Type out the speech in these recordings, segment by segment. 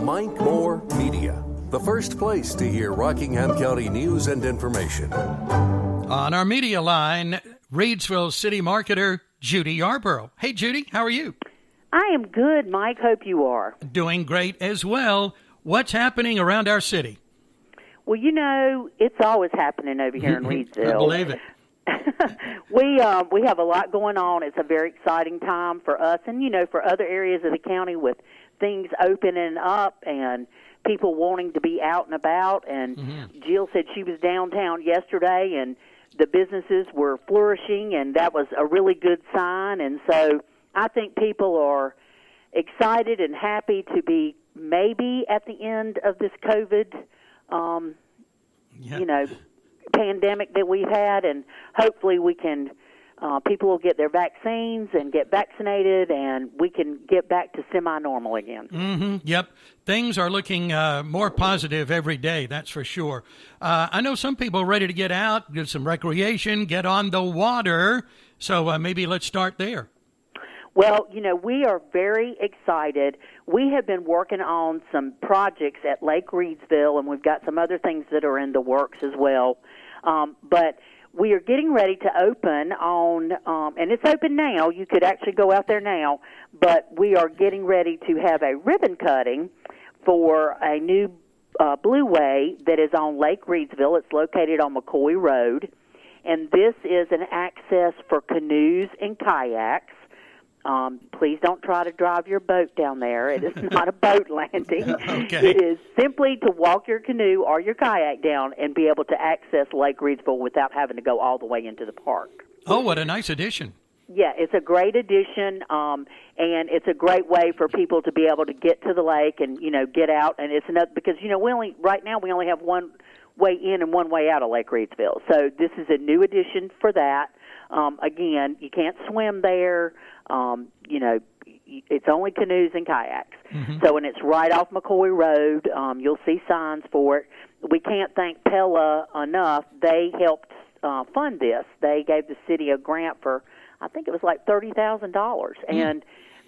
Mike Moore Media, the first place to hear Rockingham County news and information. On our media line, Reidsville City Marketer Judy Yarbrough. Hey, Judy, how are you? I am good, Mike. Hope you are. Doing great as well. What's happening around our city? Well, you know, it's always happening over here in Reidsville. I believe it. We have a lot going on. It's a very exciting time for us and, you know, for other areas of the county with things opening up and people wanting to be out and about. And Jill said she was downtown yesterday and the businesses were flourishing, and that was a really good sign. And so I think people are excited and happy to be maybe at the end of this COVID pandemic that we've had, and hopefully we can, people will get their vaccines and get vaccinated, and we can get back to semi-normal again. Yep. Things are looking more positive every day, that's for sure. I know some people are ready to get out, do some recreation, get on the water, so maybe let's start there. Well, you know, we are very excited. We have been working on some projects at Lake Reidsville, and we've got some other things that are in the works as well. But we are getting ready to open on, and it's open now. You could actually go out there now, but we are getting ready to have a ribbon cutting for a new Blueway that is on Lake Reidsville. It's located on McCoy Rd, and this is an access for canoes and kayaks. Please don't try to drive your boat down there. It is not a boat landing. Okay. It is simply to walk your canoe or your kayak down and be able to access Lake Reidsville without having to go all the way into the park. Oh, what a nice addition. Yeah, it's a great addition, and it's a great way for people to be able to get to the lake and, you know, get out. And it's another, because, you know, right now we only have one way in and one way out of Lake Reidsville. So this is a new addition for that. Again, you can't swim there. You know, it's only canoes and kayaks. So, and it's right off McCoy Road. You'll see signs for it. We can't thank Pella enough. They helped fund this. They gave the city a grant for, I think it was like $30,000, and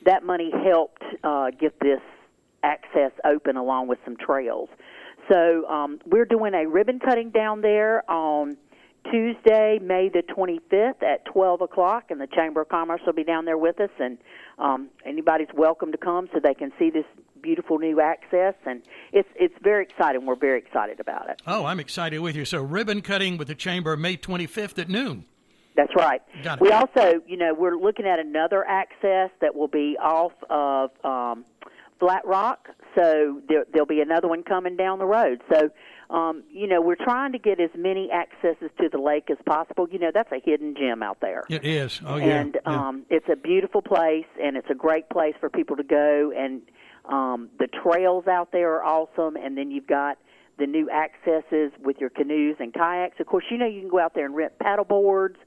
that money helped get this access open along with some trails. So we're doing a ribbon cutting down there on Tuesday, May the 25th at 12 o'clock, and the Chamber of Commerce will be down there with us, and anybody's welcome to come so they can see this beautiful new access, and it's very exciting. We're very excited about it. Oh, I'm excited with you. So ribbon cutting with the Chamber May 25th at noon. That's right. Got it. We also, you know, we're looking at another access that will be off of Flat Rock, so there'll be another one coming down the road. So, you know, we're trying to get as many accesses to the lake as possible. You know, that's a hidden gem out there. It is. Oh, yeah. And it's a beautiful place, and it's a great place for people to go. And the trails out there are awesome, and then you've got the new accesses with your canoes and kayaks. Of course, you know, you can go out there and rent paddle boards,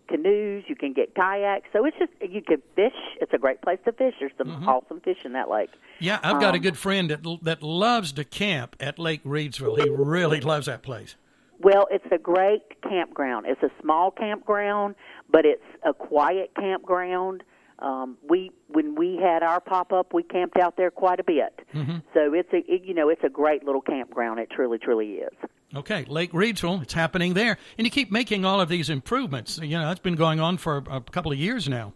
canoes, you can get kayaks. So it's just, you can fish. It's a great place to fish. There's some awesome fish in that lake. Yeah, I've got a good friend that loves to camp at Lake Reidsville. He really loves that place. Well, it's a great campground. It's a small campground, but it's a quiet campground. When we had our pop-up, we camped out there quite a bit. So it's a great little campground. It truly, truly is. Okay, Lake Reidsville, it's happening there. And you keep making all of these improvements. You know, that's been going on for a couple of years now.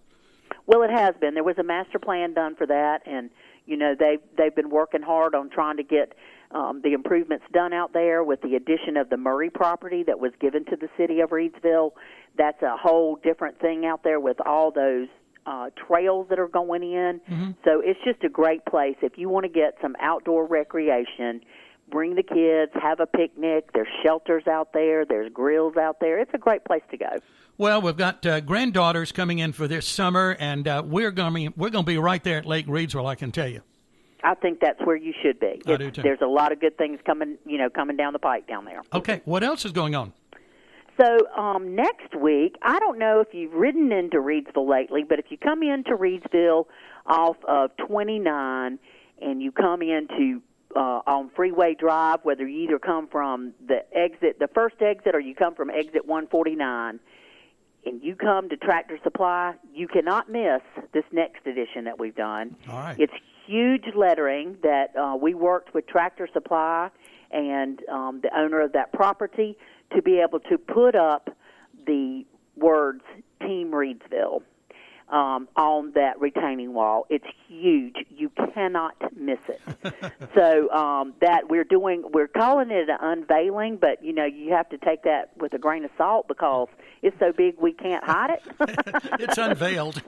Well, it has been. There was a master plan done for that, and, you know, they've been working hard on trying to get the improvements done out there with the addition of the Murray property that was given to the city of Reidsville. That's a whole different thing out there with all those trails that are going in. So it's just a great place. If you want to get some outdoor recreation, bring the kids, have a picnic. There's shelters out there. There's grills out there. It's a great place to go. Well, we've got granddaughters coming in for this summer, and we're going to be right there at Lake Reidsville, I can tell you. I think that's where you should be. I do too. There's a lot of good things coming down the pike down there. Okay, what else is going on? So next week, I don't know if you've ridden into Reidsville lately, but if you come into Reidsville off of 29 and you come into on Freeway Drive, whether you either come from the first exit, or you come from exit 149, and you come to Tractor Supply, you cannot miss this next edition that we've done. All right. It's huge lettering that we worked with Tractor Supply and the owner of that property to be able to put up the words Team Reidsville on that retaining wall. It's huge. You cannot miss it. So that we're calling it an unveiling, but you have to take that with a grain of salt because it's so big we can't hide it. It's unveiled.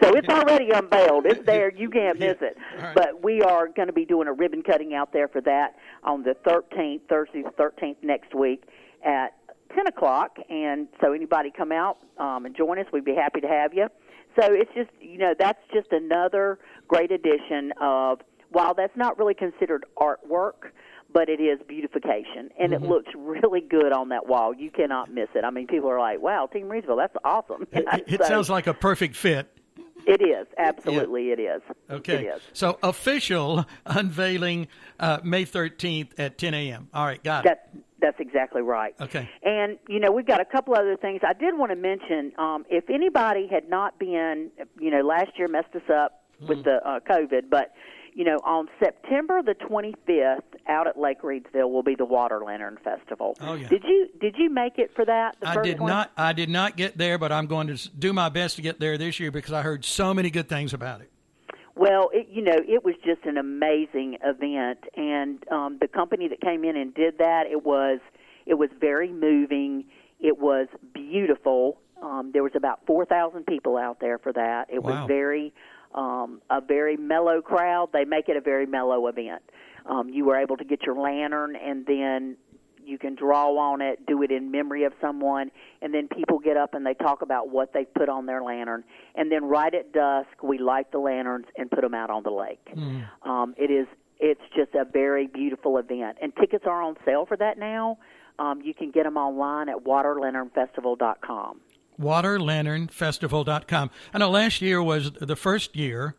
So it's already unveiled. It's there. You can't miss it. Right. But we are going to be doing a ribbon cutting out there for that on the 13th, Thursday the 13th next week at 10 o'clock. And so anybody come out and join us, we'd be happy to have you. So it's just, that's just another great addition of, while that's not really considered artwork, but it is beautification. And it looks really good on that wall. You cannot miss it. I mean, people are like, wow, Team Reidsville, that's awesome. It sounds like a perfect fit. It is. Absolutely, It is. Okay. It is. So official unveiling May 13th at 10 a.m. All right, got it. That's exactly right. Okay. And, we've got a couple other things. I did want to mention, if anybody had not been, last year messed us up with the COVID, but, on September the 25th out at Lake Reidsville will be the Water Lantern Festival. Oh, yeah. Did you make it for that? I did not get there, but I'm going to do my best to get there this year because I heard so many good things about it. Well, it was just an amazing event, and the company that came in and did that, it was very moving. It was beautiful. There was about 4,000 people out there for that. It was a very mellow crowd. They make it a very mellow event. You were able to get your lantern, and then you can draw on it, do it in memory of someone, and then people get up and they talk about what they put on their lantern. And then right at dusk, we light the lanterns and put them out on the lake. It's just a very beautiful event. And tickets are on sale for that now. You can get them online at waterlanternfestival.com. Waterlanternfestival.com. I know last year was the first year.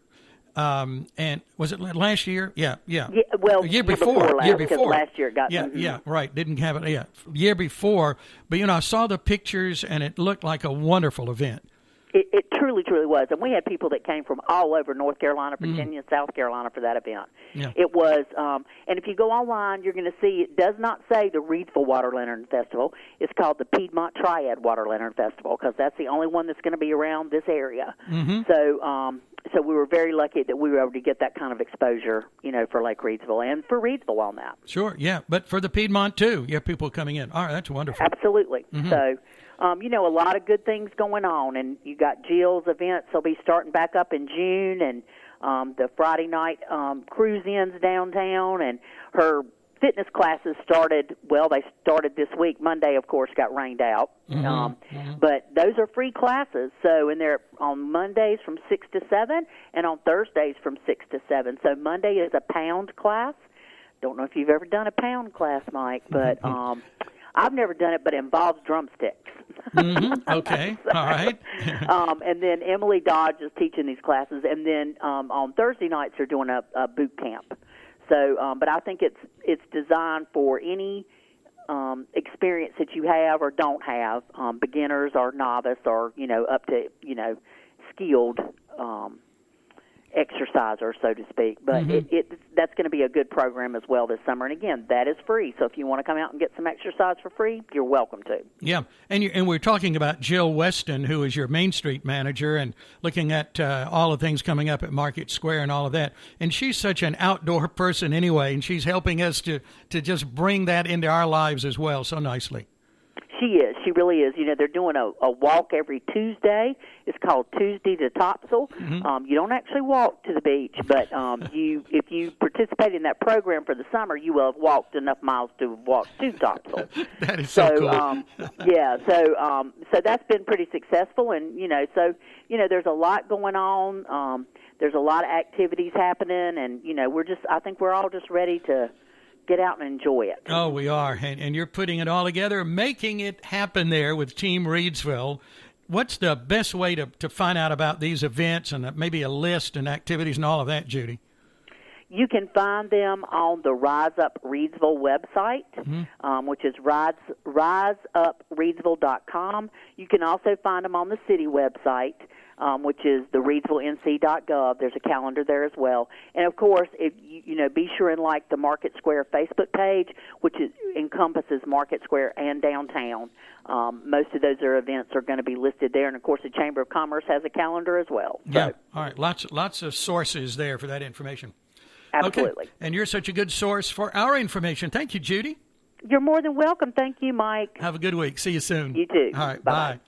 And was it last year? Yeah. Well, year before. Last year it got. Yeah, right. Didn't have it. Yeah, year before. But I saw the pictures, and it looked like a wonderful event. It truly, truly was, and we had people that came from all over North Carolina, Virginia, South Carolina for that event. Yeah. It was, and if you go online, you're going to see it does not say the Reidsville Water Lantern Festival. It's called the Piedmont Triad Water Lantern Festival because that's the only one that's going to be around this area. So we were very lucky that we were able to get that kind of exposure, for Lake Reidsville and for Reidsville on that. Sure, yeah, but for the Piedmont too, you have people coming in. All right, that's wonderful. Absolutely. So, a lot of good things going on, and you got Jill's events. They'll be starting back up in June, and the Friday night cruise-ins downtown, and her fitness classes started, they started this week. Monday, of course, got rained out. But those are free classes. So, and they're on Mondays from 6 to 7 and on Thursdays from 6 to 7. So Monday is a pound class. Don't know if you've ever done a pound class, Mike, but I've never done it, but it involves drumsticks. Okay, all right. And then Emily Dodge is teaching these classes. And then on Thursday nights, they're doing a boot camp. So, but I think it's designed for any experience that you have or don't have, beginners or novice or up to skilled exerciser, so to speak. But that's going to be a good program as well this summer. And again, that is free. So if you want to come out and get some exercise for free, you're welcome to. Yeah, and we're talking about Jill Weston, who is your Main Street manager, and looking at all the things coming up at Market Square and all of that. And she's such an outdoor person anyway, and she's helping us to just bring that into our lives as well so nicely. She is. She really is. They're doing a walk every Tuesday. It's called Tuesday to Topsail. You don't actually walk to the beach, but if you participate in that program for the summer, you will have walked enough miles to walk to Topsail. That is so cool. So that's been pretty successful, and there's a lot going on. There's a lot of activities happening, and I think we're all just ready to get out and enjoy it. Oh, we are. And you're putting it all together, making it happen there with Team Reidsville. What's the best way to find out about these events and maybe a list and activities and all of that, Judy? You can find them on the Rise Up Reidsville website, which is riseupreidesville.com. You can also find them on the city website, which is the reidsvillenc.gov. There's a calendar there as well. And, of course, if be sure and like the Market Square Facebook page, which encompasses Market Square and downtown. Most of those events are going to be listed there. And, of course, the Chamber of Commerce has a calendar as well. Yeah, all right. Lots of sources there for that information. Absolutely. Okay. And you're such a good source for our information. Thank you, Judy. You're more than welcome. Thank you, Mike. Have a good week. See you soon. You too. All right. Bye-bye. Bye.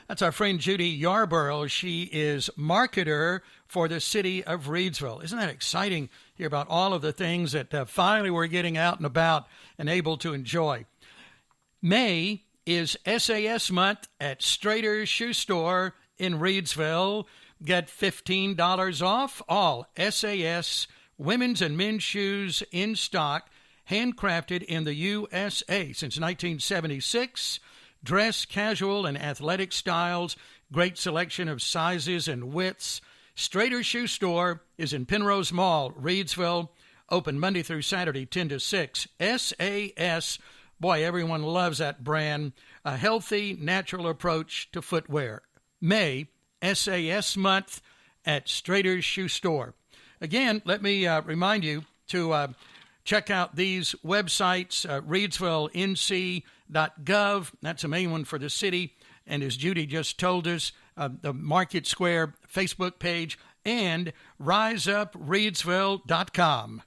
That's our friend Judy Yarbrough. She is marketer for the city of Reidsville. Isn't that exciting? Hear about all of the things that finally we're getting out and about and able to enjoy. May is SAS month at Strader's Shoe Store in Reidsville. Get $15 off all SAS women's and men's shoes in stock, handcrafted in the USA since 1976. Dress, casual, and athletic styles, great selection of sizes and widths. Strader's Shoe Store is in Penrose Mall, Reidsville, open Monday through Saturday, 10 to 6. SAS, boy, everyone loves that brand. A healthy, natural approach to footwear. May, SAS month at Strader's Shoe Store. Again, let me remind you to check out these websites, reidsvillenc.gov. That's the main one for the city. And as Judy just told us, the Market Square Facebook page and riseupresville.com.